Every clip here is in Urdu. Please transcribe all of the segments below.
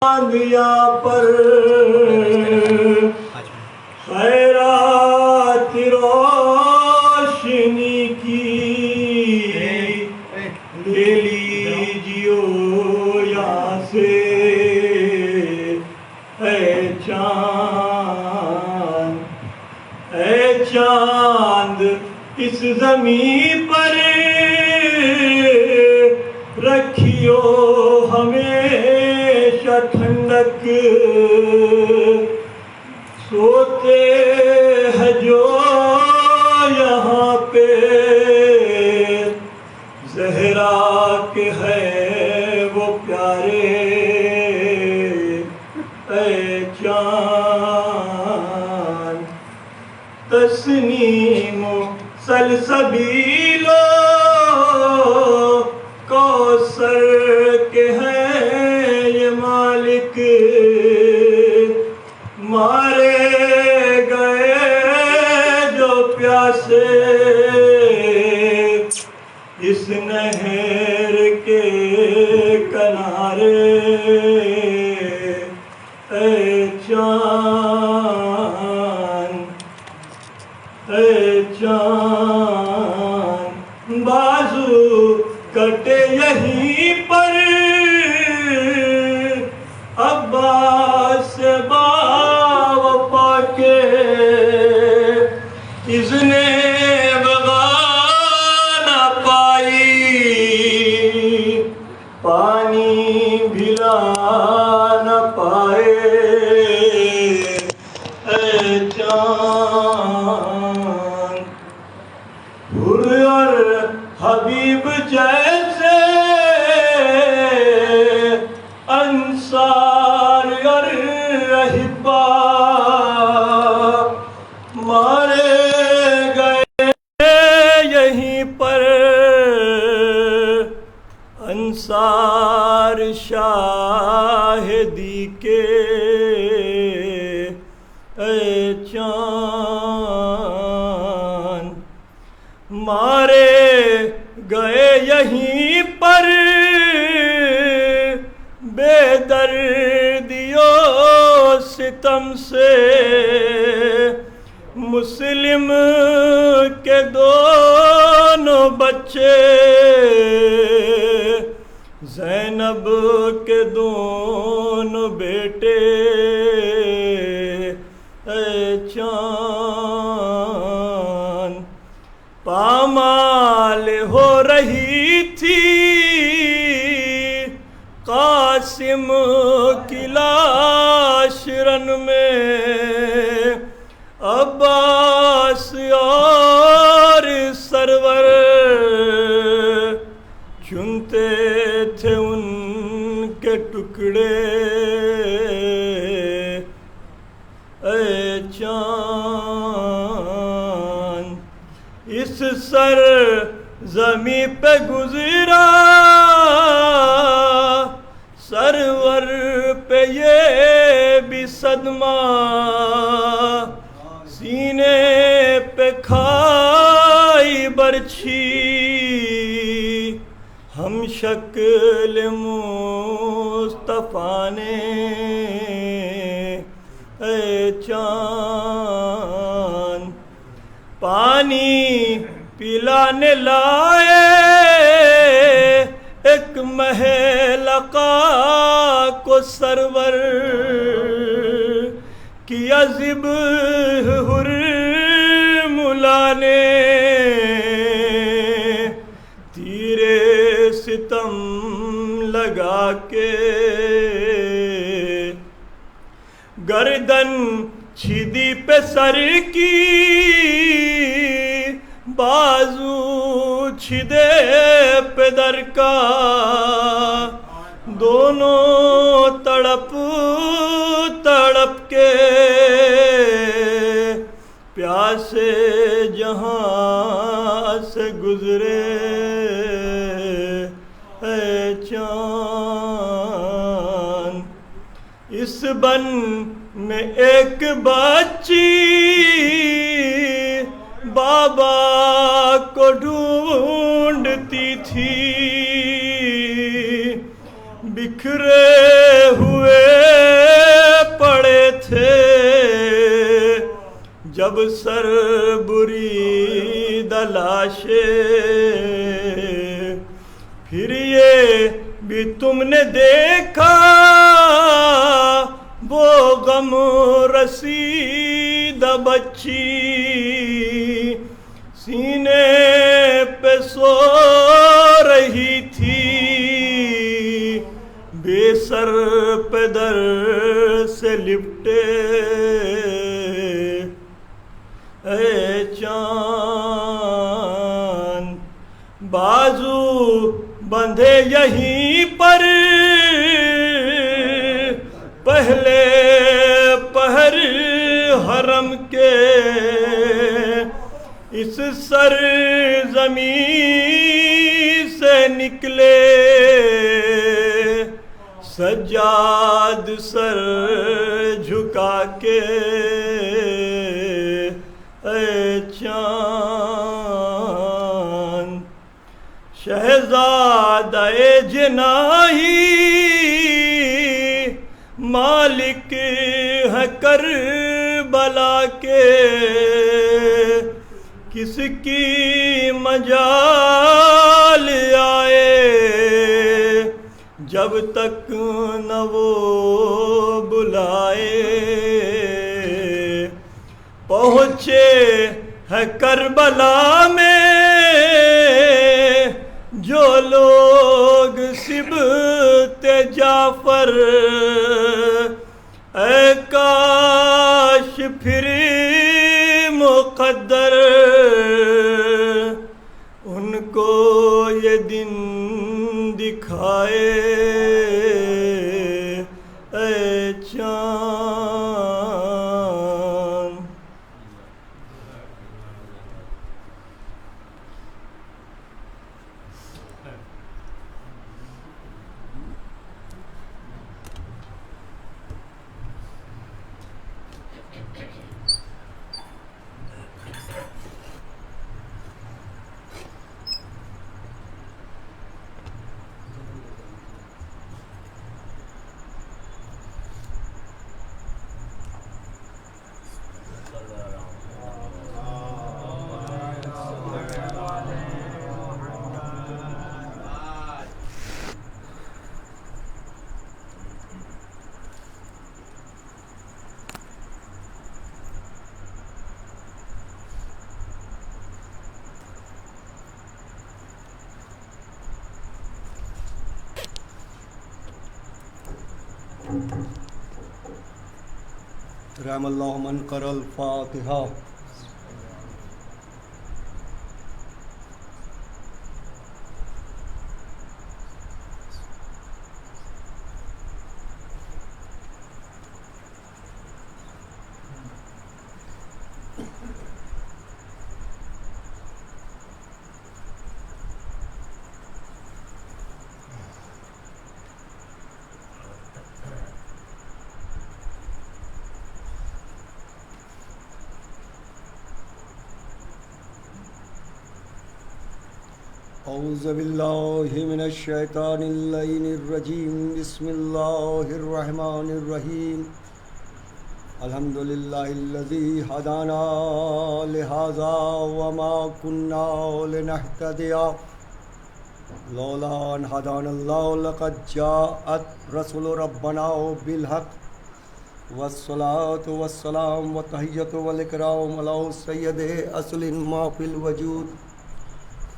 آنگیا پر خیرات روشنی کی لے لیجیو یہاں سے اے چاند اس زمین پر رکھیو ہمیشہ ٹھنڈک سوتے ہیں جو یہاں پہ زہرا کے ہے وہ پیارے اے چاند تسنیم و سلسبیل کوثر کے ہیں یہ مالک مارے گئے جو پیاسے اس نہر کے کنارے اے چاند بازو کٹے یہیں پر عباس سے باوفا کے اذن بغا نہ پائی پانی بھلا نہ پائے اے چاند حر اور حبیب جیسے انصار اور رہبا مارے گئے یہیں پر انصار شاہدی کے اے چاند مارے گئے یہیں پر بے دردیو ستم سے مسلم کے دونوں بچے زینب کے دونوں بیٹے اے چاند پامال ہو رہی تھی قاسم کی لاش رن میں عباس اور سرور چنتے تھے ان کے ٹکڑے اے چاند اس سر زمیں پہ گزرا سرور پہ یہ بھی صدمہ سینے پہ کھائی برچھی ہم شکل مصطفیٰ نے اے چاند پانی پلانے لائے ایک مہلقہ کو سرور کیا ذبح حرملا نے تیرے ستم لگا کے گردن چھیدی پہ سر کی بازو چھدے پہ در کا دونوں تڑپ تڑپ کے پیاسے جہاں سے گزرے اے چاند اس بن میں ایک بچی بابا کو ڈھونڈتی تھی بکھرے ہوئے جب سر برید لاشے، پھر یہ بھی تم نے دیکھا وہ غم رسیدہ بچی، سینے پہ سو رہی تھی، بے سر پہ در سے لپٹے، اے چاند بازو بندھے یہیں پر، پہلے پہر حرم کے، اس سر زمین سے نکلے، سجاد سر جھکا کے، اے چاند شہزادہ جناحی مالک ہے کربلا کے، کس کی مجال آئے جب تک نہ وہ بلائے، پہنچے ہے کربلا میں جو لوگ سبط جعفر، اے کاش پھر مقدر ان کو یہ دن دکھائے، اے چاند رحم اللہ من قرأ الفاتحہ۔ اعوذ باللہ من الشیطان اللعین الرجیم، بسم اللہ الرحمن الرحیم، الحمدللہ الذی ہدانا لہذا وما کنا لنہتدی لولا ان ہدانا اللہ لقد جاءت رسول ربنا بالحق، والصلاة والسلام والتحیۃ والاکرام علی سید اصل ما فی الوجود،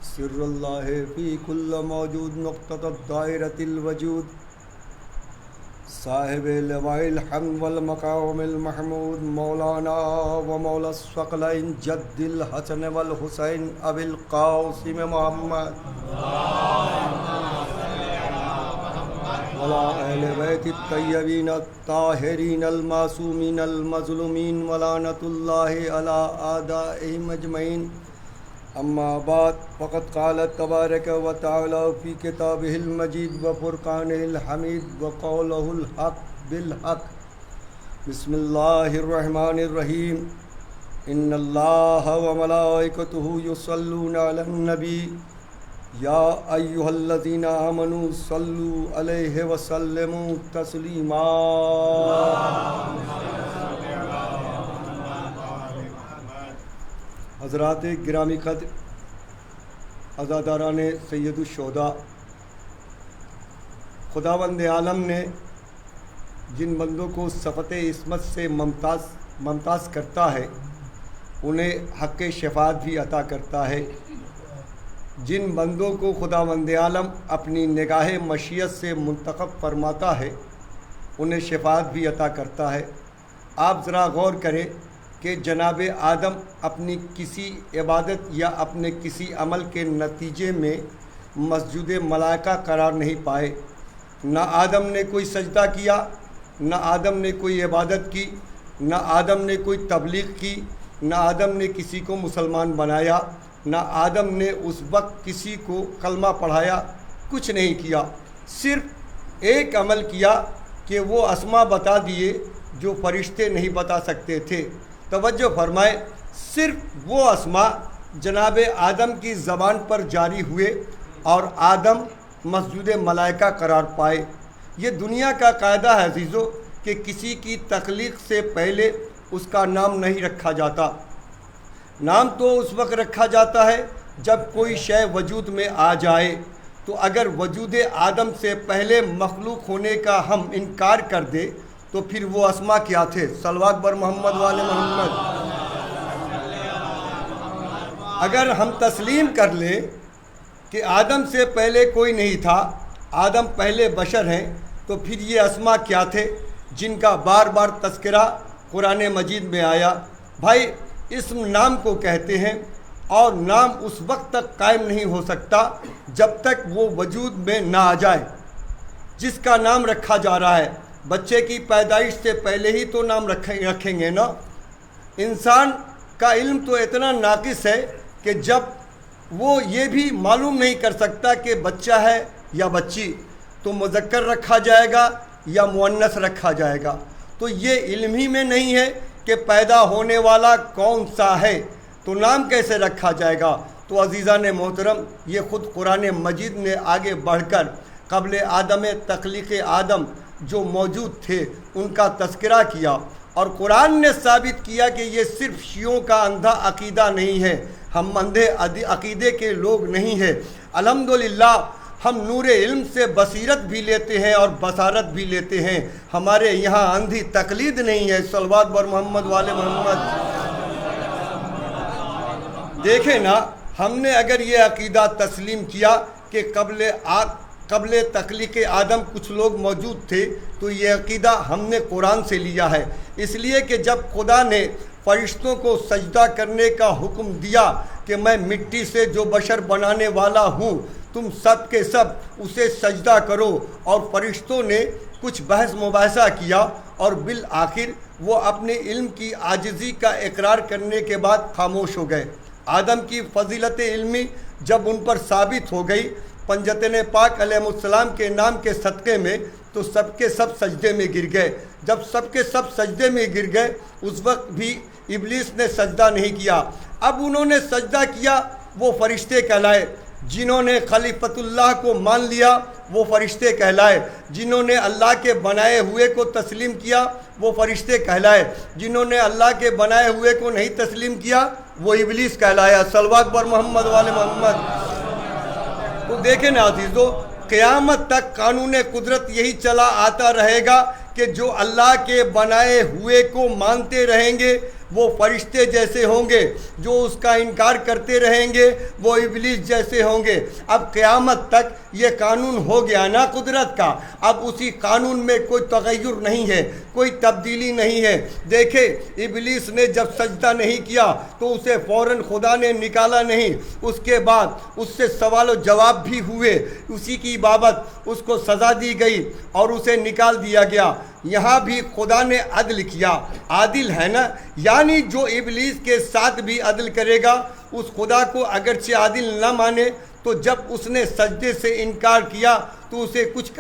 سر اللہ فی کل موجود، نقطۃ دائرۃ الوجود، صاحب لواء الحمد والمقام المحمود، مولانا و مولا الثقلین جد الحسن والحسین ابی القاسم محمد وعلی اہل بیت الطیبین الطاہرین المعصومین المظلومین، ولعنۃ اللہ علی اعدائہم اجمعین۔ اما بعد، فقد قال تبارک و تعالی فی کتابہ المجید و فرقانہ الحمید و قولہ الحق بالحق، بسم اللہ الرحمن الرحیم، ان اللہ و ملائکتہ یصلون علی النبی یا ایہا الذین آمنوا صلوا علیہ وسلموا تسلیما۔ حضرات گرامی قدر عزاداران سید الشہداء، خداوند عالم نے جن بندوں کو صفت عصمت سے ممتاز کرتا ہے انہیں حق شفاعت بھی عطا کرتا ہے۔ جن بندوں کو خداوند عالم اپنی نگاہ مشیت سے منتخب فرماتا ہے انہیں شفاعت بھی عطا کرتا ہے۔ آپ ذرا غور کریں کہ جناب آدم اپنی کسی عبادت یا اپنے کسی عمل کے نتیجے میں مسجود ملائکہ قرار نہیں پائے۔ نہ آدم نے کوئی سجدہ کیا، نہ آدم نے کوئی عبادت کی، نہ آدم نے کوئی تبلیغ کی، نہ آدم نے کسی کو مسلمان بنایا، نہ آدم نے اس وقت کسی کو کلمہ پڑھایا، کچھ نہیں کیا۔ صرف ایک عمل کیا کہ وہ اسما بتا دیے جو فرشتے نہیں بتا سکتے تھے۔ توجہ فرمائے، صرف وہ اسما جناب آدم کی زبان پر جاری ہوئے اور آدم مسجود ملائکہ قرار پائے۔ یہ دنیا کا قاعدہ ہے عزیزو کہ کسی کی تخلیق سے پہلے اس کا نام نہیں رکھا جاتا۔ نام تو اس وقت رکھا جاتا ہے جب کوئی شے وجود میں آ جائے۔ تو اگر وجود آدم سے پہلے مخلوق ہونے کا ہم انکار کر دے تو پھر وہ اسما کیا تھے؟ صلوات بر محمد والے محمد۔ اگر ہم تسلیم کر لیں کہ آدم سے پہلے کوئی نہیں تھا، آدم پہلے بشر ہیں، تو پھر یہ اسما کیا تھے جن کا بار بار تذکرہ قرآن مجید میں آیا؟ بھائی، اسم نام کو کہتے ہیں، اور نام اس وقت تک قائم نہیں ہو سکتا جب تک وہ وجود میں نہ آ جائے۔ جس کا نام رکھا جا رہا ہے، بچے کی پیدائش سے پہلے ہی تو نام رکھیں گے نا۔ انسان کا علم تو اتنا ناقص ہے کہ جب وہ یہ بھی معلوم نہیں کر سکتا کہ بچہ ہے یا بچی، تو مذکر رکھا جائے گا یا مؤنث رکھا جائے گا۔ تو یہ علم ہی میں نہیں ہے کہ پیدا ہونے والا کون سا ہے، تو نام کیسے رکھا جائے گا؟ تو عزیزان محترم، یہ خود قرآن مجید نے آگے بڑھ کر قبل آدم تخلیق آدم جو موجود تھے ان کا تذکرہ کیا، اور قرآن نے ثابت کیا کہ یہ صرف شیعوں کا اندھا عقیدہ نہیں ہے، ہم اندھے عقیدے کے لوگ نہیں ہیں۔ الحمدللہ ہم نور علم سے بصیرت بھی لیتے ہیں اور بصارت بھی لیتے ہیں، ہمارے یہاں اندھی تقلید نہیں ہے۔ صلوات بر محمد والے محمد۔ دیکھیں نا، ہم نے اگر یہ عقیدہ تسلیم کیا کہ قبل تخلیق آدم کچھ لوگ موجود تھے، تو یہ عقیدہ ہم نے قرآن سے لیا ہے، اس لیے کہ جب خدا نے فرشتوں کو سجدہ کرنے کا حکم دیا کہ میں مٹی سے جو بشر بنانے والا ہوں، تم سب کے سب اسے سجدہ کرو، اور فرشتوں نے کچھ بحث مباحثہ کیا اور بالآخر وہ اپنے علم کی عاجزی کا اقرار کرنے کے بعد خاموش ہو گئے۔ آدم کی فضیلت علمی جب ان پر ثابت ہو گئی پنجتن پاک علیہ السلام کے نام کے صدقے میں، تو سب کے سب سجدے میں گر گئے۔ جب سب کے سب سجدے میں گر گئے، اس وقت بھی ابلیس نے سجدہ نہیں کیا۔ اب انہوں نے سجدہ کیا، وہ فرشتے کہلائے۔ جنہوں نے خلیفۃ اللہ کو مان لیا وہ فرشتے کہلائے۔ جنہوں نے اللہ کے بنائے ہوئے کو تسلیم کیا وہ فرشتے کہلائے۔ جنہوں نے اللہ کے بنائے ہوئے کو نہیں تسلیم کیا وہ ابلیس کہلایا۔ صلوات بر محمد والے محمد۔ تو دیکھیں نا عزیزو، قیامت تک قانون قدرت یہی چلا آتا رہے گا کہ جو اللہ کے بنائے ہوئے کو مانتے رہیں گے وہ فرشتے جیسے ہوں گے، جو اس کا انکار کرتے رہیں گے وہ ابلیس جیسے ہوں گے۔ اب قیامت تک یہ قانون ہو گیا نا قدرت کا، اب اسی قانون میں کوئی تغیر نہیں ہے، کوئی تبدیلی نہیں ہے۔ دیکھیں، ابلیس نے جب سجدہ نہیں کیا تو اسے فوراً خدا نے نکالا نہیں، اس کے بعد اس سے سوال و جواب بھی ہوئے، اسی کی بابت اس کو سزا دی گئی اور اسے نکال دیا گیا۔ یہاں بھی خدا نے عدل کیا، عادل ہے نا، یعنی جو ابلیس کے ساتھ بھی عدل کرے گا، اس خدا کو اگرچہ عادل نہ مانے تو جب اس نے سجدے سے انکار کیا تو اسے کچھ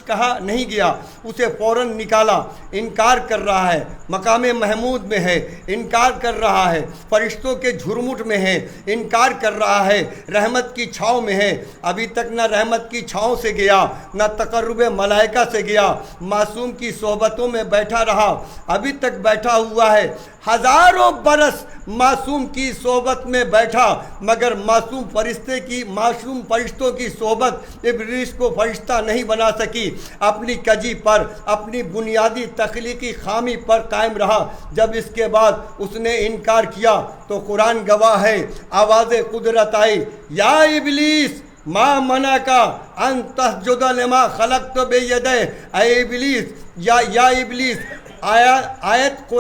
کہا نہیں گیا، اسے فوراً نکالا۔ انکار کر رہا ہے، مقام محمود میں ہے، انکار کر رہا ہے، فرشتوں کے جھرمٹ میں ہے، انکار کر رہا ہے، رحمت کی چھاؤں میں ہے، ابھی تک نہ رحمت کی چھاؤں سے گیا، نہ تقرب ملائکہ سے گیا، معصوم کی صحبتوں میں بیٹھا رہا، ابھی تک بیٹھا ہوا ہے، ہزاروں برس معصوم کی صحبت میں بیٹھا، مگر معصوم فرشتوں کی صحبت ابلیس کو فرشتہ نہیں بنا سکی، اپنی کجی پر، اپنی بنیادی تخلیقی خامی پر قائم رہا۔ جب اس کے بعد اس نے انکار کیا تو قرآن گواہ ہے، آواز قدرت آئی، یا ابلیس ما منع کا ان تسجد لما خلقت بیدی، اے ابلیس، یا ابلیس، آیت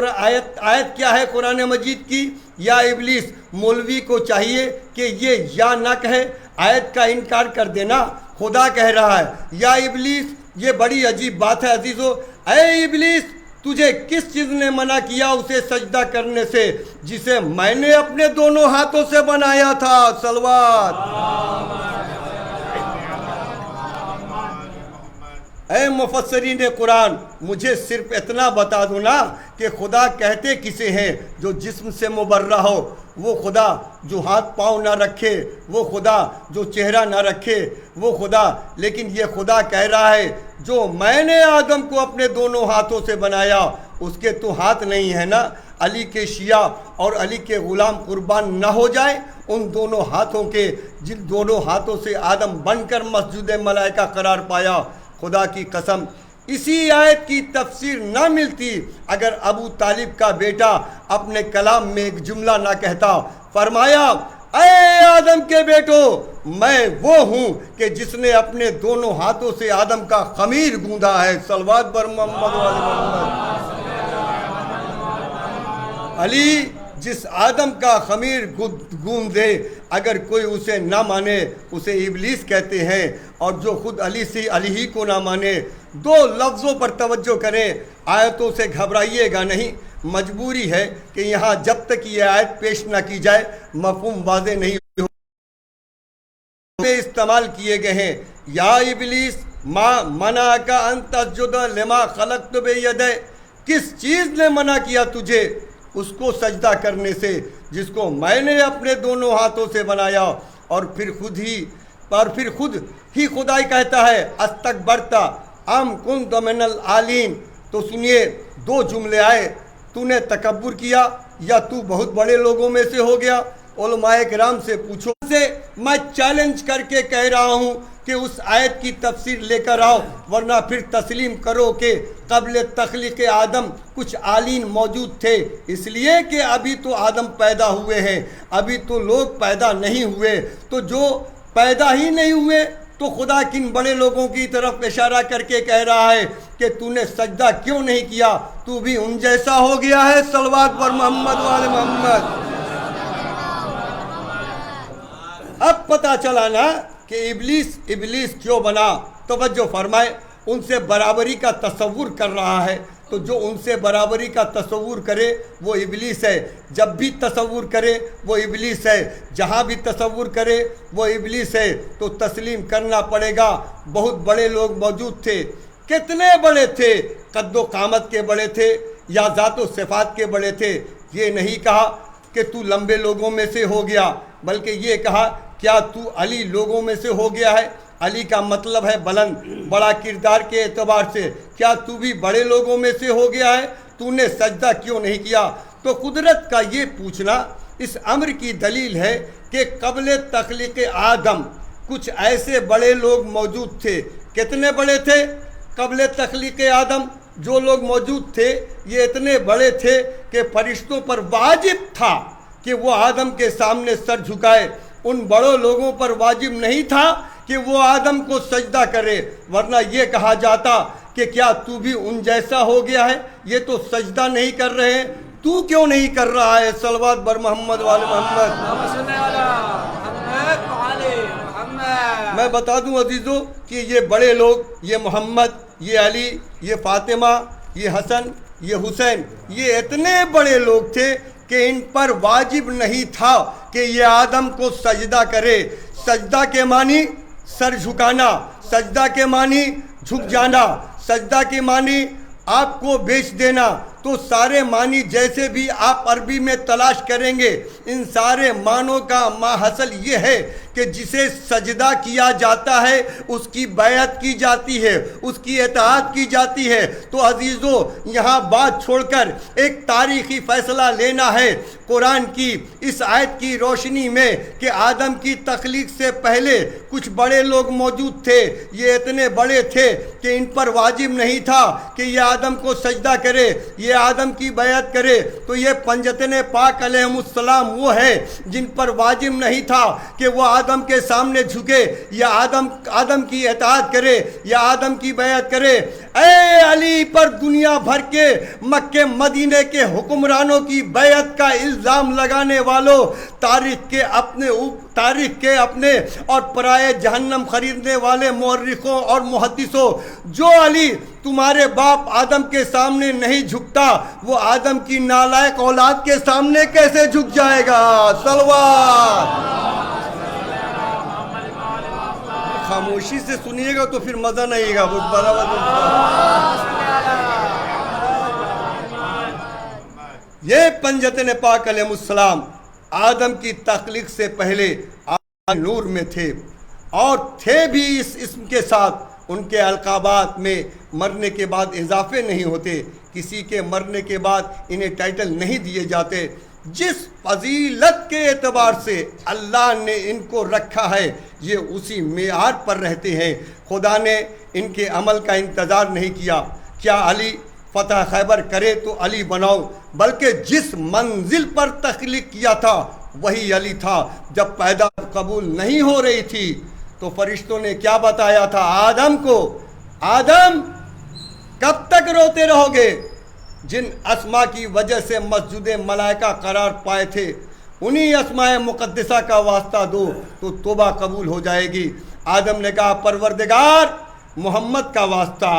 کیا ہے قرآن مجید کی؟ یا ابلیس۔ مولوی کو چاہیے کہ یہ یا نہ کہے، آیت کا انکار کر دینا، خدا کہہ رہا ہے یا ابلیس۔ یہ بڑی عجیب بات ہے عزیزو۔ اے ابلیس، تجھے کس چیز نے منع کیا اسے سجدہ کرنے سے جسے میں نے اپنے دونوں ہاتھوں سے بنایا تھا؟ صلوات۔ اے مفسرین قرآن، مجھے صرف اتنا بتا دو نا کہ خدا کہتے کسے ہیں؟ جو جسم سے مبرہ ہو، وہ خدا جو ہاتھ پاؤں نہ رکھے، وہ خدا جو چہرہ نہ رکھے، وہ خدا۔ لیکن یہ خدا کہہ رہا ہے جو میں نے آدم کو اپنے دونوں ہاتھوں سے بنایا، اس کے تو ہاتھ نہیں ہے نا؟ علی کے شیعہ اور علی کے غلام قربان نہ ہو جائیں ان دونوں ہاتھوں کے، جن دونوں ہاتھوں سے آدم بن کر مسجد ملائکہ قرار پایا۔ خدا کی قسم، اسی آیت کی تفسیر نہ ملتی اگر ابو طالب کا بیٹا اپنے کلام میں ایک جملہ نہ کہتا۔ فرمایا، اے آدم کے بیٹو، میں وہ ہوں کہ جس نے اپنے دونوں ہاتھوں سے آدم کا خمیر گوندا ہے۔ صلوات بر محمد و آل محمد۔ علی جس آدم کا خمیر گوند دے، اگر کوئی اسے نہ مانے اسے ابلیس کہتے ہیں، اور جو خود علی سے علی ہی کو نہ مانے۔ دو لفظوں پر توجہ کریں، آیتوں سے گھبرائیے گا نہیں، مجبوری ہے کہ یہاں جب تک یہ آیت پیش نہ کی جائے مفہوم واضح نہیں ہو۔ استعمال کیے گئے ہیں، یا ابلیس ما منعک ان تسجد لما خلقت بیدی، کس چیز نے منع کیا تجھے اس کو سجدہ کرنے سے جس کو میں نے اپنے دونوں ہاتھوں سے بنایا؟ اور پھر خود ہی خدائی کہتا ہے، استکبرت ام کنت من العالین۔ تو سنیے، دو جملے آئے، تو نے تکبر کیا یا تو بہت بڑے لوگوں میں سے ہو گیا؟ علماء کرام سے پوچھو، سے میں چیلنج کر کے کہہ رہا ہوں کہ اس آیت کی تفسیر لے کر آؤ، ورنہ پھر تسلیم کرو کہ قبل تخلیق آدم کچھ عالین موجود تھے، اس لیے کہ ابھی تو آدم پیدا ہوئے ہیں، ابھی تو لوگ پیدا نہیں ہوئے۔ تو جو پیدا ہی نہیں ہوئے تو خدا کن بڑے لوگوں کی طرف اشارہ کر کے کہہ رہا ہے کہ تو نے سجدہ کیوں نہیں کیا؟ تو بھی ان جیسا ہو گیا ہے۔ صلوات پر محمد و آل محمد۔ اب پتہ چلا نا کہ ابلیس کیوں بنا۔ توجہ فرمائے، ان سے برابری کا تصور کر رہا ہے، تو جو ان سے برابری کا تصور کرے وہ ابلیس ہے، جب بھی تصور کرے وہ ابلیس ہے، جہاں بھی تصور کرے وہ ابلیس ہے۔ تو تسلیم کرنا پڑے گا، بہت بڑے لوگ موجود تھے۔ کتنے بڑے تھے؟ قد و قامت کے بڑے تھے یا ذات و صفات کے بڑے تھے؟ یہ نہیں کہا کہ تو لمبے لوگوں میں سے ہو گیا، بلکہ یہ کہا کیا تو علی لوگوں میں سے ہو گیا ہے؟ علی کا مطلب ہے بلند، بڑا کردار کے اعتبار سے۔ کیا تو بھی بڑے لوگوں میں سے ہو گیا ہے؟ تو نے سجدہ کیوں نہیں کیا؟ تو قدرت کا یہ پوچھنا اس امر کی دلیل ہے کہ قبل تخلیق آدم کچھ ایسے بڑے لوگ موجود تھے۔ کتنے بڑے تھے؟ قبل تخلیق آدم جو لوگ موجود تھے یہ اتنے بڑے تھے کہ فرشتوں پر واجب تھا کہ وہ آدم کے سامنے سر جھکائے۔ ان بڑوں لوگوں پر واجب نہیں تھا کہ وہ آدم کو سجدہ کرے، ورنہ یہ کہا جاتا کہ کیا تو بھی ان جیسا ہو گیا ہے؟ یہ تو سجدہ نہیں کر رہے ہیں، تو کیوں نہیں کر رہا ہے؟ صلوات بر محمد و آل محمد۔ میں بتا دوں عزیزو کہ یہ بڑے لوگ، یہ محمد، یہ علی، یہ فاطمہ، یہ حسن، یہ حسین، یہ اتنے بڑے لوگ تھے کہ ان پر واجب نہیں تھا کہ یہ آدم کو سجدہ کرے۔ سجدہ کے معنی سر جھکانا، سجدہ کے معنی جھک جانا، سجدہ کے معنی آپ کو بیچ دینا، تو سارے معنی جیسے بھی آپ عربی میں تلاش کریں گے، ان سارے معنوں کا ماحصل یہ ہے کہ جسے سجدہ کیا جاتا ہے اس کی بیعت کی جاتی ہے، اس کی اطاعت کی جاتی ہے۔ تو عزیزو، یہاں بات چھوڑ کر ایک تاریخی فیصلہ لینا ہے قرآن کی اس آیت کی روشنی میں کہ آدم کی تخلیق سے پہلے کچھ بڑے لوگ موجود تھے، یہ اتنے بڑے تھے کہ ان پر واجب نہیں تھا کہ یہ آدم کو سجدہ کرے، یہ آدم کی بیعت کرے۔ تو یہ پنجتن پاک علیہم السلام وہ ہے جن پر واجب نہیں تھا کہ وہ آدم کے سامنے جھکے یا آدم کی اطاعت کرے یا آدم کی بیعت کرے۔ اے علی پر دنیا بھر کے مکہ مدینے کے حکمرانوں کی بیعت کا الزام لگانے والوں، تاریخ کے اپنے اور پرائے جہنم خریدنے والے مورخوں اور محدثوں، جو علی تمہارے باپ آدم کے سامنے نہیں جھکتا، وہ آدم کی نالائق اولاد کے سامنے کیسے جھک جائے گا؟ صلوات۔ خاموشی سے سنیے گا تو پھر مزہ نہیں گا۔ یہ پنجتن پاک علیہ السلام آدم کی تخلیق سے پہلے نور میں تھے، اور تھے بھی اس اسم کے ساتھ۔ ان کے القابات میں مرنے کے بعد اضافے نہیں ہوتے، کسی کے مرنے کے بعد انہیں ٹائٹل نہیں دیے جاتے۔ جس فضیلت کے اعتبار سے اللہ نے ان کو رکھا ہے، یہ اسی معیار پر رہتے ہیں۔ خدا نے ان کے عمل کا انتظار نہیں کیا، کیا علی فتح خیبر کرے تو علی بناؤ، بلکہ جس منزل پر تخلیق کیا تھا وہی علی تھا۔ جب پیدا قبول نہیں ہو رہی تھی تو فرشتوں نے کیا بتایا تھا آدم کو؟ آدم کب تک روتے رہو گے؟ جن اسماء کی وجہ سے مسجد ملائکہ قرار پائے تھے، انہی اسماء مقدسہ کا واسطہ دو تو توبہ قبول ہو جائے گی۔ آدم نے کہا پروردگار، محمد کا واسطہ،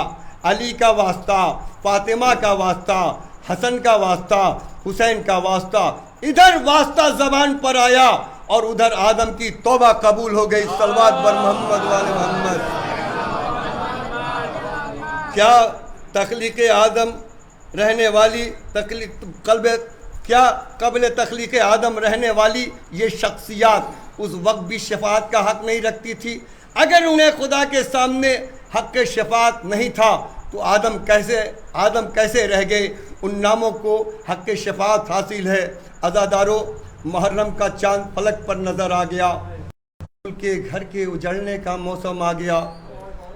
علی کا واسطہ، فاطمہ کا واسطہ، حسن کا واسطہ، حسین کا واسطہ۔ ادھر واسطہ زبان پر آیا اور ادھر آدم کی توبہ قبول ہو گئی۔ صلوات بر محمد وآل محمد۔ کیا تخلیق آدم رہنے والی قبل تخلیق آدم رہنے والی یہ شخصیات اس وقت بھی شفاعت کا حق نہیں رکھتی تھی؟ اگر انہیں خدا کے سامنے حق شفاعت نہیں تھا تو آدم کیسے رہ گئے؟ ان ناموں کو حق شفاعت حاصل ہے۔ عزادارو، محرم کا چاند فلک پر نظر آ گیا، کے گھر کے اجڑنے کا موسم آ گیا۔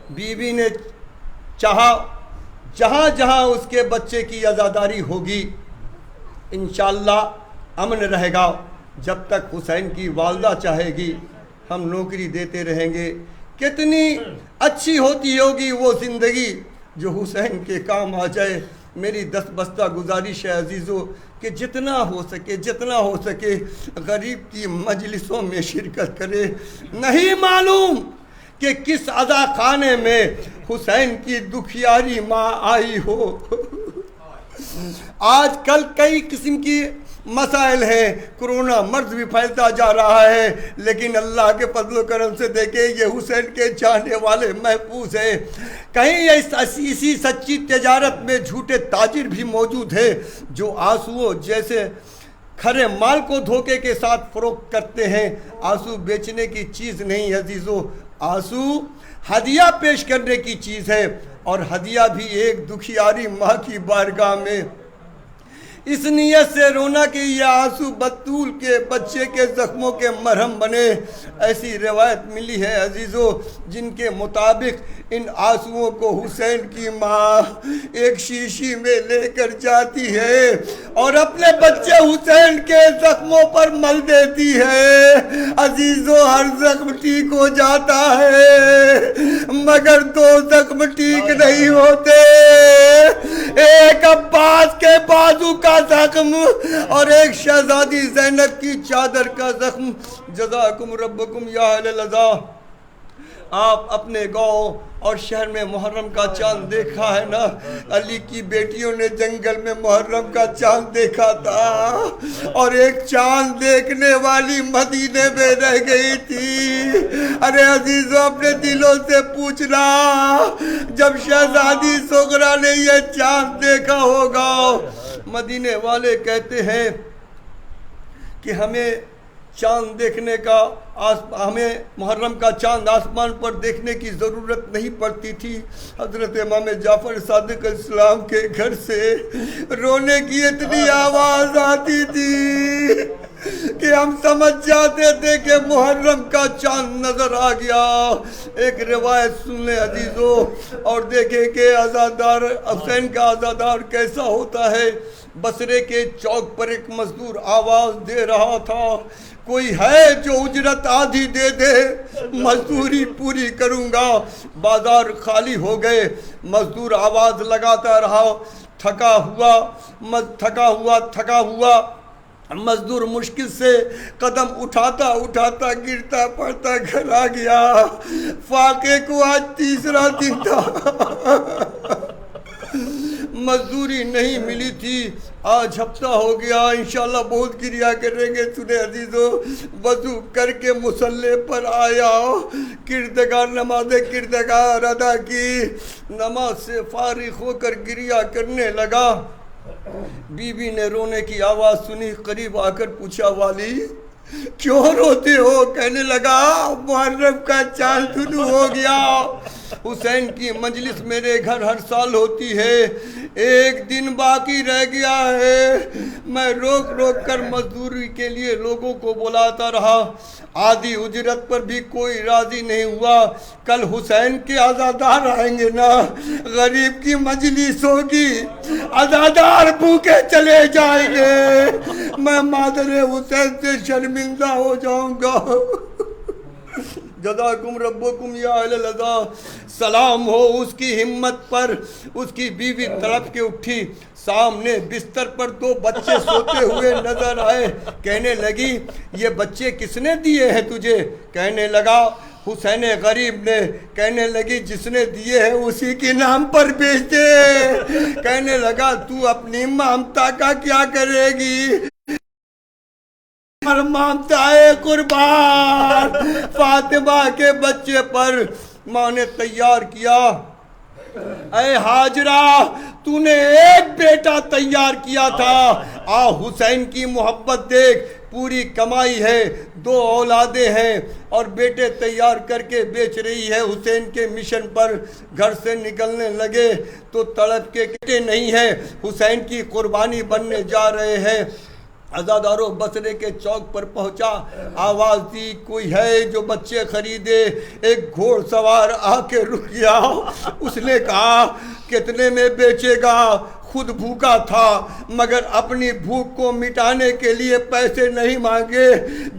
بیوی نے چاہا جہاں جہاں اس کے بچے کی عزاداری ہوگی انشاءاللہ امن رہے گا۔ جب تک حسین کی والدہ چاہے گی ہم نوکری دیتے رہیں گے۔ کتنی اچھی ہوتی ہوگی وہ زندگی جو حسین کے کام آ جائے۔ میری دست بستہ گزارش ہے عزیزو کہ جتنا ہو سکے غریب کی مجلسوں میں شرکت کرے۔ نہیں معلوم کہ کس عزا خانے میں حسین کی دکھیاری ماں آئی ہو۔ آج کل کئی قسم کی مسائل ہیں، کرونا مرض بھی پھیلتا جا رہا ہے، لیکن اللہ کے فضل و کرم سے دیکھیں یہ حسین کے چاہنے والے محفوظ ہیں۔ کہیں اسی سچی تجارت میں جھوٹے تاجر بھی موجود ہیں جو آنسوؤں جیسے کھرے مال کو دھوکے کے ساتھ فروخت کرتے ہیں۔ آنسو بیچنے کی چیز نہیں عزیزو، آنسو ہدیہ پیش کرنے کی چیز ہے، اور ہدیہ بھی ایک دکھیاری ماں کی بارگاہ میں۔ اس نیت سے رونا کہ یہ آنسو بطول کے بچے کے زخموں کے مرہم بنے۔ ایسی روایت ملی ہے عزیزو جن کے مطابق ان آنسوؤں کو حسین کی ماں ایک شیشی میں لے کر جاتی ہے اور اپنے بچے حسین کے زخموں پر مل دیتی ہے۔ عزیزو، ہر زخم ٹھیک ہو جاتا ہے مگر دو زخم ٹھیک نہیں ہوتے۔ ایک عباس کے بازو کا زخم اور ایک شہزادی زینب کی چادر کا زخم۔ جزاکم ربکم یا اہل العزا۔ آپ اپنے گاؤں اور شہر میں محرم کا چاند دیکھا ہے نا؟ علی کی بیٹیوں نے جنگل میں محرم کا چاند دیکھا تھا، اور ایک چاند دیکھنے والی مدینے میں رہ گئی تھی۔ ارے عزیزوں، اپنے دلوں سے پوچھنا، جب شہزادی سغرا نے یہ چاند دیکھا ہوگا، مدینے والے کہتے ہیں کہ ہمیں چاند دیکھنے کا، ہمیں محرم کا چاند آسمان پر دیکھنے کی ضرورت نہیں پڑتی تھی۔ حضرت امام جعفر صادق علیہ السلام کے گھر سے رونے کی اتنی آواز آتی تھی کہ ہم سمجھ جاتے تھے کہ محرم کا چاند نظر آ گیا۔ ایک روایت سن لیں عزیزوں، اور دیکھیں کہ عزادار حسین کا عزادار کیسا ہوتا ہے۔ بصرے کے چوک پر ایک مزدور آواز دے رہا تھا، کوئی ہے جو اجرت آدھی دے دے، مزدوری پوری کروں گا۔ بازار خالی ہو گئے، مزدور آواز لگاتا رہا، تھکا ہوا مزدور مشکل سے قدم اٹھاتا گرتا پڑتا گھر آ گیا۔ فاقے کو آج تیسرا دن تھا، مزدوری نہیں ملی تھی، آج ہفتہ ہو گیا، انشاءاللہ بہت گریا کریں گے۔ سنے عزیزوں، وضو کر کے مصلی پر آیا، نماز کردگار ادا کی، نماز سے فارغ ہو کر گریا کرنے لگا۔ بی بی نے رونے کی آواز سنی، قریب آ کر پوچھا، والی کیوں روتے ہو؟ کہنے لگا، محرم کا چاند طلوع ہو گیا، حسین کی مجلس میرے گھر ہر سال ہوتی ہے، ایک دن باقی رہ گیا ہے، میں روک کر مزدوری کے لیے لوگوں کو بلاتا رہا، آدھی اجرت پر بھی کوئی راضی نہیں ہوا، کل حسین کے عزادار آئیں گے نا، غریب کی مجلس ہوگی، عزادار بھوکے چلے جائیں گے، میں مادر حسین سے شرمندہ ہو جاؤں گا۔ جزاکم ربکم یا اہل العزا، سلام ہو اس کی ہمت پر۔ اس کی بیوی تڑپ کے اٹھی، سامنے بستر پر دو بچے سوتے ہوئے نظر آئے، کہنے لگی، یہ بچے کس نے دیے ہیں تجھے؟ کہنے لگا، حسین غریب نے۔ کہنے لگی، جس نے دیے ہیں اسی کے نام پر بیچ دے۔ کہنے لگا، تو اپنی مامتا کا کیا کرے گی؟ مامتا ہے قربان۔ فاطمہ کے بچے پر ماں نے تیار کیا، اے ہاجرہ، تو نے ایک بیٹا تیار کیا تھا، حسین کی محبت دیکھ، پوری کمائی ہے، 2 اولادیں ہیں، اور بیٹے تیار کر کے بیچ رہی ہے حسین کے مشن پر۔ گھر سے نکلنے لگے تو تڑپ کے کٹے نہیں ہیں، حسین کی قربانی بننے جا رہے ہیں۔ عزاداروں بصرے کے چوک پر پہنچا، آواز دی، کوئی ہے جو بچے خریدے؟ ایک گھوڑ سوار آ کے رک گیا، اس نے کہا، کتنے میں بیچے گا؟ خود بھوکا تھا مگر اپنی بھوک کو مٹانے کے لیے پیسے نہیں مانگے،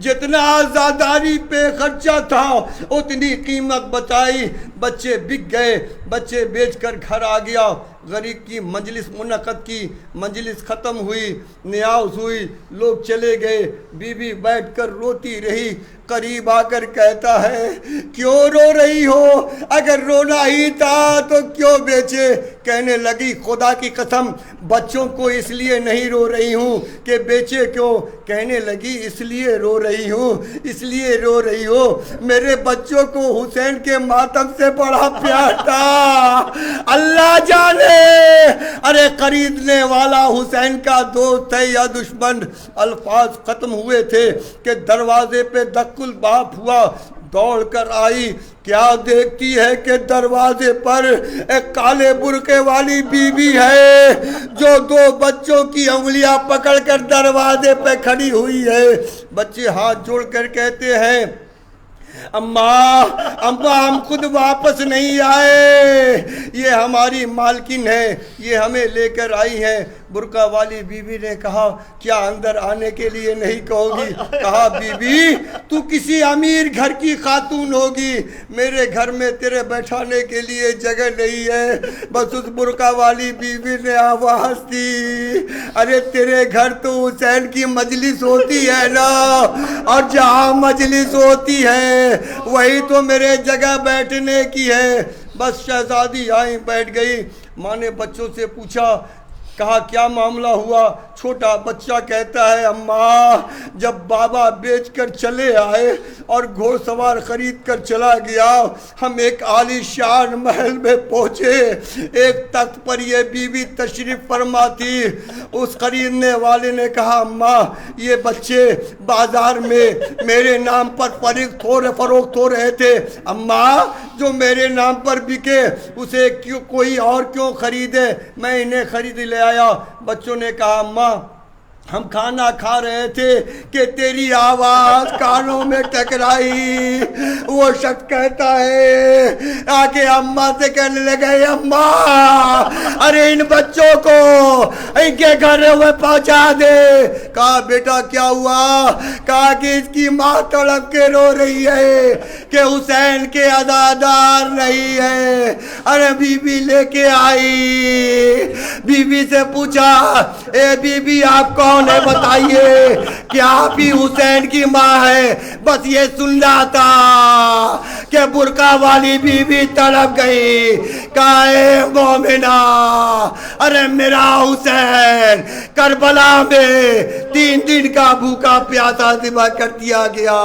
جتنا عزاداری پہ خرچہ تھا اتنی قیمت بتائی، بچے بک گئے، بچے بیچ کر گھر آ گیا۔ غریب کی مجلس منعقد کی، مجلس ختم ہوئی، نیاز ہوئی، لوگ چلے گئے، بی بی بیٹھ کر روتی رہی۔ قریب آ کر کہتا ہے، کیوں رو رہی ہو؟ اگر رونا ہی تھا تو کیوں بیچے؟ کہنے لگی، خدا کی قسم بچوں کو اس لیے نہیں رو رہی ہوں کہ بیچے کیوں۔ کہنے لگی، اس لیے رو رہی ہوں میرے بچوں کو حسین کے ماتم سے بڑا پیار تھا، اللہ جانے ارے خریدنے والا حسین کا دوست ہے یا دشمن؟ الفاظ ختم ہوئے تھے کہ دروازے پہ دق الباب ہوا، دوڑ کر آئی، کیا دیکھتی ہے کہ دروازے پر ایک کالے برقعے والی بی بی ہے جو 2 بچوں کی انگلیاں پکڑ کر دروازے پہ کھڑی ہوئی ہے۔ بچے ہاتھ جوڑ کر کہتے ہیں، اماں ہم خود واپس نہیں آئے، یہ ہماری مالکن ہے، یہ ہمیں لے کر آئی ہیں۔ برقع والی بیوی نے کہا کیا اندر آنے کے لیے نہیں کہو گی؟ کہا بیوی تو کسی امیر گھر کی خاتون ہوگی، میرے گھر میں تیرے بیٹھانے کے لیے جگہ نہیں ہے۔ بس اس برقع والی بیوی نے آواز دی ارے تیرے گھر تو حسین کی مجلس ہوتی ہے نا، اور جہاں مجلس ہوتی ہے وہی تو میرے جگہ بیٹھنے کی ہے۔ بس شہزادی آئیں بیٹھ گئی۔ ماں نے بچوں سے پوچھا، کہا کیا معاملہ ہوا؟ چھوٹا بچہ کہتا ہے اماں جب بابا بیچ کر چلے آئے اور گھوڑ سوار خرید کر چلا گیا، ہم ایک عالی شان محل میں پہنچے، ایک تخت پر یہ بیوی تشریف فرما تھی۔ اس خریدنے والے نے کہا اماں یہ بچے بازار میں میرے نام پر فروخت ہو رہے تھے، اماں جو میرے نام پر بکے اسے کوئی اور کیوں خریدے، میں انہیں خرید لے آیا۔ بچوں نے کہا اماں ہم کھانا کھا رہے تھے کہ تیری آواز کانوں میں ٹکرائی۔ وہ شخص کہتا ہے آکے اماں سے کہنے لگے اماں ارے ان بچوں کو ان کے گھر میں پہنچا دے۔ کہا بیٹا کیا ہوا؟ کہا کہ اس کی ماں تڑپ کے رو رہی ہے کہ حسین کے عزادار نہیں ہے۔ ارے بی بی لے کے آئی، بی بی سے پوچھا اے بی بی آپ کون ہے بتائیے کہ آپ ہی حسین کی ماں ہے؟ بس یہ سننا تھا کہ برقع والی بی بی تڑپ گئی۔ کہا اے مومنہ ارے میرا حسین کربلا میں 3 دن کا بھوکا پیاسا ذبح کر دیا گیا۔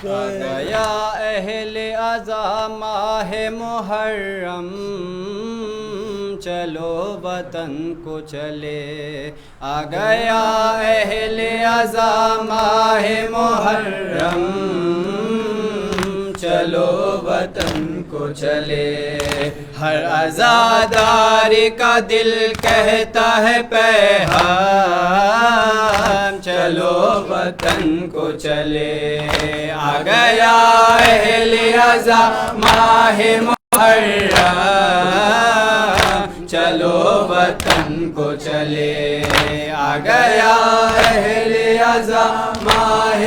گیا اہل عزا ماہ محرم، چلو وطن کو چلے۔ آ گیا اہل عزا ماہ محرم، چلو وطن کو چلے۔ ہر عزادار کا دل کہتا ہے پیغام، چلو وطن کو چلے۔ آ گیا اہل عزا ماہ محرم، چلو وطن کو چلے۔ آ گیا اہل عزا ماہ